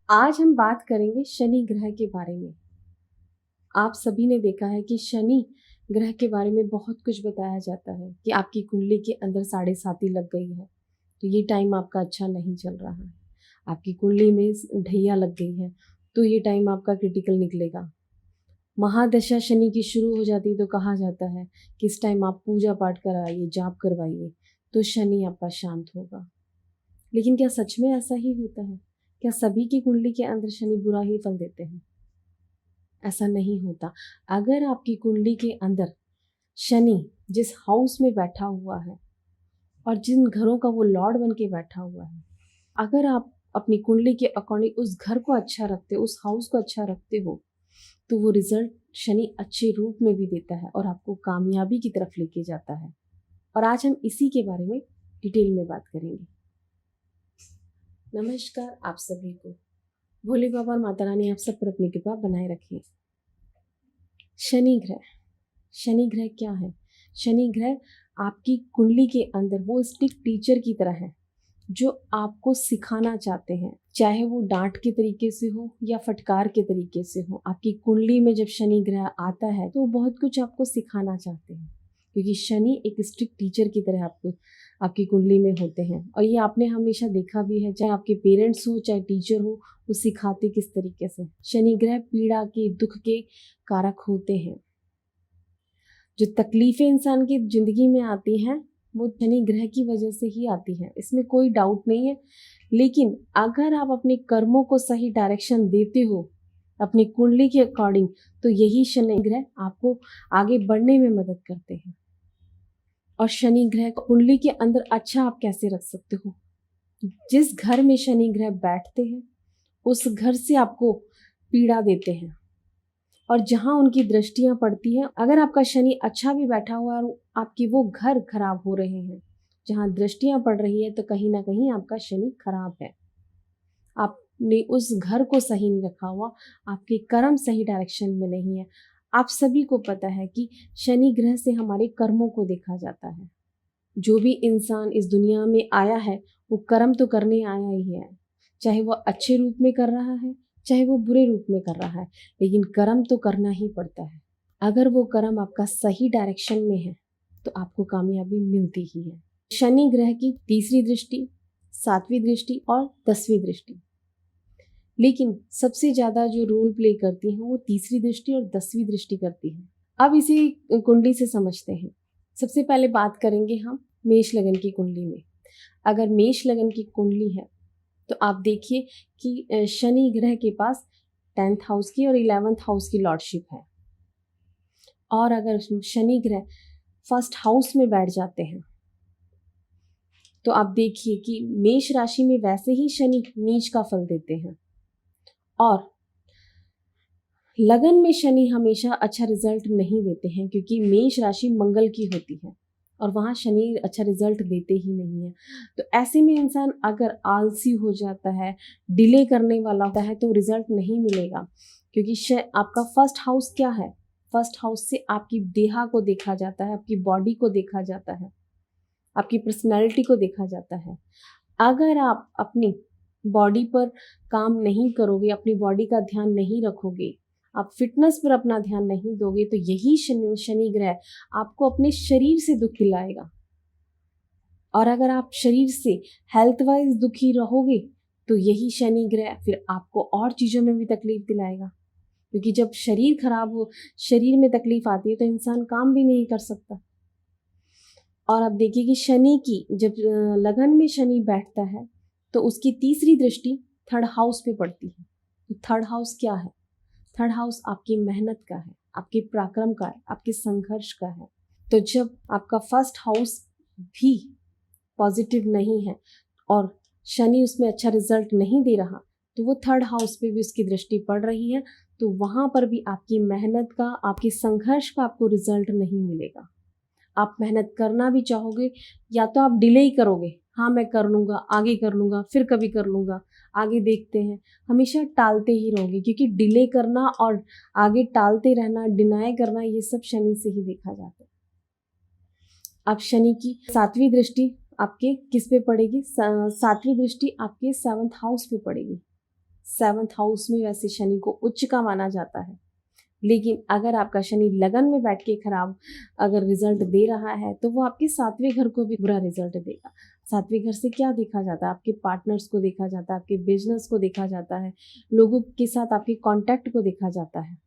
आज हम बात करेंगे शनि ग्रह के बारे में। आप सभी ने देखा है कि शनि ग्रह के बारे में बहुत कुछ बताया जाता है कि आपकी कुंडली के अंदर साढ़े साती लग गई है, तो ये टाइम आपका अच्छा नहीं चल रहा है। आपकी कुंडली में ढैया लग गई है, तो ये टाइम आपका क्रिटिकल निकलेगा। महादशा शनि की शुरू हो जाती है तो कहा जाता है कि इस टाइम आप पूजा पाठ कराइए, जाप करवाइए, तो शनि आपका शांत होगा। लेकिन क्या सच में ऐसा ही होता है? क्या सभी की कुंडली के अंदर शनि बुरा ही फल देते हैं? ऐसा नहीं होता। अगर आपकी कुंडली के अंदर शनि जिस हाउस में बैठा हुआ है और जिन घरों का वो लॉर्ड बन के बैठा हुआ है, अगर आप अपनी कुंडली के अकॉर्डिंग उस घर को अच्छा रखते हो, उस हाउस को अच्छा रखते हो, तो वो रिजल्ट शनि अच्छे रूप में भी देता है और आपको कामयाबी की तरफ लेके जाता है। और आज हम इसी के बारे में डिटेल में बात करेंगे। नमस्कार आप सभी को। भोले बाबा और माता रानी आप सब पर अपनी कृपा बनाए रखें। शनि ग्रह, शनि ग्रह क्या है? शनि ग्रह आपकी कुंडली के अंदर वो स्टिक टीचर की तरह है जो आपको सिखाना चाहते हैं, चाहे वो डांट के तरीके से हो या फटकार के तरीके से हो। आपकी कुंडली में जब शनि ग्रह आता है तो वो बहुत कुछ आपको सिखाना चाहते हैं, क्योंकि शनि एक स्ट्रिक्ट टीचर की तरह आपको आपकी कुंडली में होते हैं। और ये आपने हमेशा देखा भी है, चाहे आपके पेरेंट्स हो चाहे टीचर हो, वो सिखाते किस तरीके से। शनि ग्रह पीड़ा के, दुख के कारक होते हैं। जो तकलीफें इंसान की जिंदगी में आती हैं वो शनि ग्रह की वजह से ही आती हैं, इसमें कोई डाउट नहीं है। लेकिन अगर आप अपने कर्मों को सही डायरेक्शन देते हो अपनी कुंडली के अकॉर्डिंग, तो यही शनि ग्रह आपको आगे बढ़ने में मदद करते हैं। और शनि ग्रह कुंडली के अंदर अच्छा आप कैसे रख सकते हो? जिस घर में शनि ग्रह बैठते हैं उस घर से आपको पीड़ा देते हैं, और जहां उनकी दृष्टियां पड़ती हैं, अगर आपका शनि अच्छा भी बैठा हुआ है और आपके वो घर खराब हो रहे हैं, जहां दृष्टियां पड़ रही है, तो कहीं ना कहीं आपका शनि खराब है। आपने उस घर को सही नहीं रखा हुआ, आपके कर्म सही डायरेक्शन में नहीं है। आप सभी को पता है कि शनि ग्रह से हमारे कर्मों को देखा जाता है। जो भी इंसान इस दुनिया में आया है वो कर्म तो करने आया ही है, चाहे वो अच्छे रूप में कर रहा है चाहे वो बुरे रूप में कर रहा है, लेकिन कर्म तो करना ही पड़ता है। अगर वो कर्म आपका सही डायरेक्शन में है तो आपको कामयाबी मिलती ही है। शनि ग्रह की तीसरी दृष्टि, सातवीं दृष्टि और 10वीं दृष्टि, लेकिन सबसे ज्यादा जो रोल प्ले करती है वो तीसरी दृष्टि और 10वीं दृष्टि करती है। अब इसी कुंडली से समझते हैं। सबसे पहले बात करेंगे हम मेष लगन की कुंडली में। अगर मेष लगन की कुंडली है तो आप देखिए कि शनि ग्रह के पास 10th हाउस की और 11th हाउस की लॉर्डशिप है। और अगर शनि ग्रह फर्स्ट हाउस में बैठ जाते हैं तो आप देखिए कि मेष राशि में वैसे ही शनि नीच का फल देते हैं, और लगन में शनि हमेशा अच्छा रिजल्ट नहीं देते हैं, क्योंकि मेष राशि मंगल की होती है और वहाँ शनि अच्छा रिजल्ट देते ही नहीं है। तो ऐसे में इंसान अगर आलसी हो जाता है, डिले करने वाला होता है, तो रिजल्ट नहीं मिलेगा। क्योंकि आपका फर्स्ट हाउस क्या है? फर्स्ट हाउस से आपकी देहा को देखा जाता है, आपकी बॉडी को देखा जाता है, आपकी पर्सनैलिटी को देखा जाता है। अगर आप अपनी बॉडी पर काम नहीं करोगे, अपनी बॉडी का ध्यान नहीं रखोगे, आप फिटनेस पर अपना ध्यान नहीं दोगे, तो यही शनि ग्रह आपको अपने शरीर से दुख दिलाएगा। और अगर आप शरीर से हेल्थ वाइज दुखी रहोगे तो यही शनि ग्रह फिर आपको और चीज़ों में भी तकलीफ दिलाएगा। क्योंकि जब शरीर खराब हो, शरीर में तकलीफ आती है, तो इंसान काम भी नहीं कर सकता। और आप देखिए कि शनि की जब लगन में शनि बैठता है तो उसकी तीसरी दृष्टि थर्ड हाउस पे पड़ती है। तो थर्ड हाउस क्या है? थर्ड हाउस आपकी मेहनत का है, आपके पराक्रम का है, आपके संघर्ष का है। तो जब आपका फर्स्ट हाउस भी पॉजिटिव नहीं है और शनि उसमें अच्छा रिजल्ट नहीं दे रहा, तो वो थर्ड हाउस पे भी उसकी दृष्टि पड़ रही है, तो वहां पर भी आपकी मेहनत का, आपके संघर्ष का आपको रिजल्ट नहीं मिलेगा। आप मेहनत करना भी चाहोगे या तो आप डिले ही करोगे, हाँ मैं कर लूँगा, आगे कर लूँगा, फिर कभी कर लूँगा, आगे देखते हैं, हमेशा टालते ही रहोगे। क्योंकि डिले करना और आगे टालते रहना, डिनाई करना, ये सब शनि से ही देखा जाता है। अब शनि की सातवीं दृष्टि आपके किस पे पड़ेगी? सातवीं दृष्टि आपके 7th हाउस पे पड़ेगी। 7th हाउस में वैसे शनि को उच्च का माना जाता है। लेकिन अगर आपका शनि लगन में बैठ के खराब अगर रिजल्ट दे रहा है तो वो आपके 7वें घर को भी बुरा रिजल्ट देगा। 7वें घर से क्या देखा जाता है? आपके पार्टनर्स को देखा जाता है, आपके बिजनेस को देखा जाता है, लोगों के साथ आपके कॉन्टैक्ट को देखा जाता है,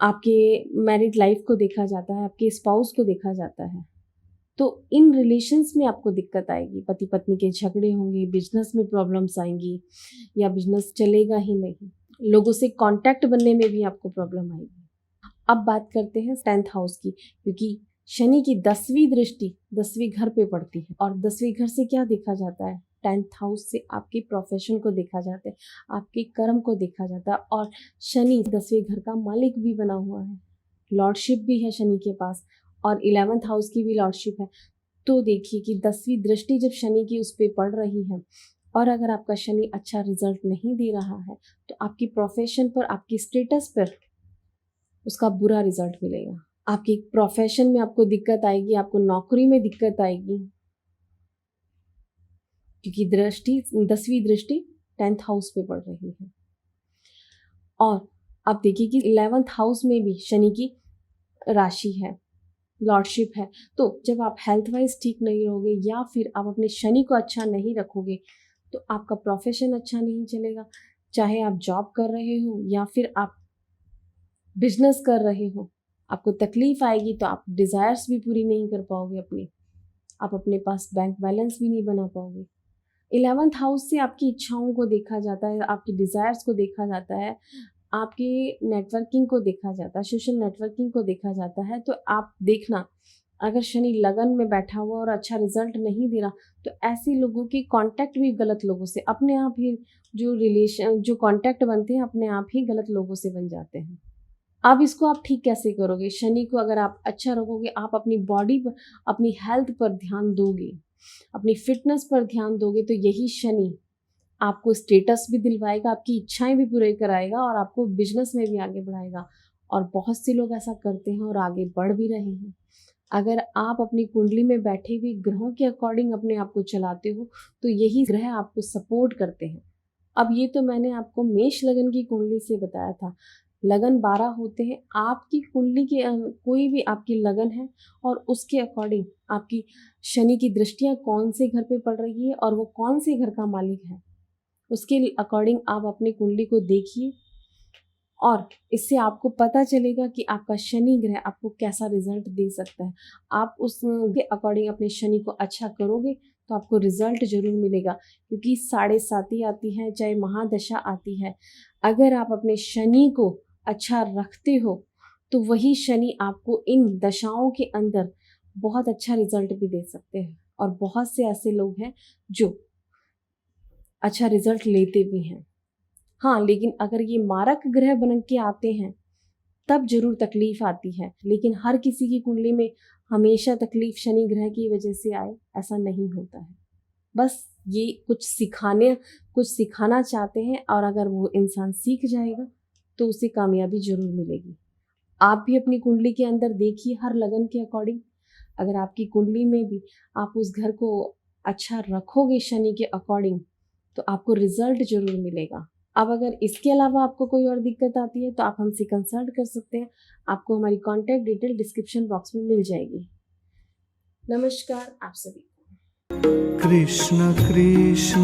आपके मैरिड लाइफ को देखा जाता है, आपके स्पाउस को देखा जाता है। तो इन रिलेशंस में आपको दिक्कत आएगी, पति पत्नी के झगड़े होंगे, बिजनेस में प्रॉब्लम्स आएंगी या बिजनेस चलेगा ही नहीं, लोगों से कांटेक्ट बनने में भी आपको प्रॉब्लम आएगी। अब बात करते हैं 10th हाउस की, क्योंकि शनि की 10वीं दृष्टि 10वें घर पे पड़ती है और 10वें घर से क्या देखा जाता है? 10th हाउस से आपके प्रोफेशन को देखा जाता है, आपके कर्म को देखा जाता है। और शनि 10वें घर का मालिक भी बना हुआ है, लॉर्डशिप भी है शनि के पास और 11th हाउस की भी लॉर्डशिप है। तो देखिए कि 10वीं दृष्टि जब शनि की उस पर पड़ रही है और अगर आपका शनि अच्छा रिजल्ट नहीं दे रहा है तो आपकी प्रोफेशन पर, आपकी स्टेटस पर उसका बुरा रिजल्ट मिलेगा। आपकी प्रोफेशन में आपको दिक्कत आएगी, आपको नौकरी में दिक्कत आएगी, क्योंकि 10वीं दृष्टि 10th हाउस पे पड़ रही है। और आप देखिए कि 11th हाउस में भी शनि की राशि है, लॉर्डशिप है। तो जब आप हेल्थ वाइज ठीक नहीं रहोगे या फिर आप अपने शनि को अच्छा नहीं रखोगे तो आपका प्रोफेशन अच्छा नहीं चलेगा। चाहे आप जॉब कर रहे हो या फिर आप बिजनेस कर रहे हो, आपको तकलीफ आएगी तो आप डिज़ायर्स भी पूरी नहीं कर पाओगे अपनी, आप अपने पास बैंक बैलेंस भी नहीं बना पाओगे। 11th हाउस से आपकी इच्छाओं को देखा जाता है, आपकी डिज़ायर्स को देखा जाता है, आपकी नेटवर्किंग को देखा जाता है, सोशल नेटवर्किंग को देखा जाता है। तो आप देखना, अगर शनि लगन में बैठा हुआ और अच्छा रिजल्ट नहीं दे रहा तो ऐसे लोगों के कांटेक्ट भी गलत लोगों से अपने आप ही, जो कांटेक्ट बनते हैं अपने आप ही गलत लोगों से बन जाते हैं। अब इसको आप ठीक कैसे करोगे? शनि को अगर आप अच्छा रखोगे, आप अपनी बॉडी पर, अपनी हेल्थ पर ध्यान दोगे, अपनी फिटनेस पर ध्यान दोगे तो यही शनि आपको स्टेटस भी दिलवाएगा, आपकी इच्छाएं भी पूरी कराएगा और आपको बिजनेस में भी आगे बढ़ाएगा। और बहुत से लोग ऐसा करते हैं और आगे बढ़ भी रहे हैं। अगर आप अपनी कुंडली में बैठे हुए ग्रहों के अकॉर्डिंग अपने आप को चलाते हो तो यही ग्रह आपको सपोर्ट करते हैं। अब ये तो मैंने आपको मेष लगन की कुंडली से बताया था। लगन 12 होते हैं, आपकी कुंडली के कोई भी आपकी लगन है और उसके अकॉर्डिंग आपकी शनि की दृष्टियां कौन से घर पे पड़ रही है और वो कौन से घर का मालिक है, उसके अकॉर्डिंग आप अपनी कुंडली को देखिए और इससे आपको पता चलेगा कि आपका शनि ग्रह आपको कैसा रिजल्ट दे सकता है। आप उसके अकॉर्डिंग अपने शनि को अच्छा करोगे तो आपको रिजल्ट जरूर मिलेगा, क्योंकि 7.5 आती है, चाहे महादशा आती है, अगर आप अपने शनि को अच्छा रखते हो तो वही शनि आपको इन दशाओं के अंदर बहुत अच्छा रिजल्ट भी दे सकते हैं। और बहुत से ऐसे लोग हैं जो अच्छा रिजल्ट लेते भी हैं। हाँ, लेकिन अगर ये मारक ग्रह बन के आते हैं तब जरूर तकलीफ आती है, लेकिन हर किसी की कुंडली में हमेशा तकलीफ शनि ग्रह की वजह से आए ऐसा नहीं होता है। बस ये कुछ सिखाना चाहते हैं और अगर वो इंसान सीख जाएगा तो उसे कामयाबी जरूर मिलेगी। आप भी अपनी कुंडली के अंदर देखिए हर लगन के अकॉर्डिंग, अगर आपकी कुंडली में भी आप उस घर को अच्छा रखोगे शनि के अकॉर्डिंग तो आपको रिजल्ट जरूर मिलेगा। अब अगर इसके अलावा आपको कोई और दिक्कत आती है तो आप हमसे कंसल्ट कर सकते हैं, आपको हमारी कॉन्टैक्ट डिटेल डिस्क्रिप्शन बॉक्स में मिल जाएगी। नमस्कार आप सभी। कृष्ण कृष्ण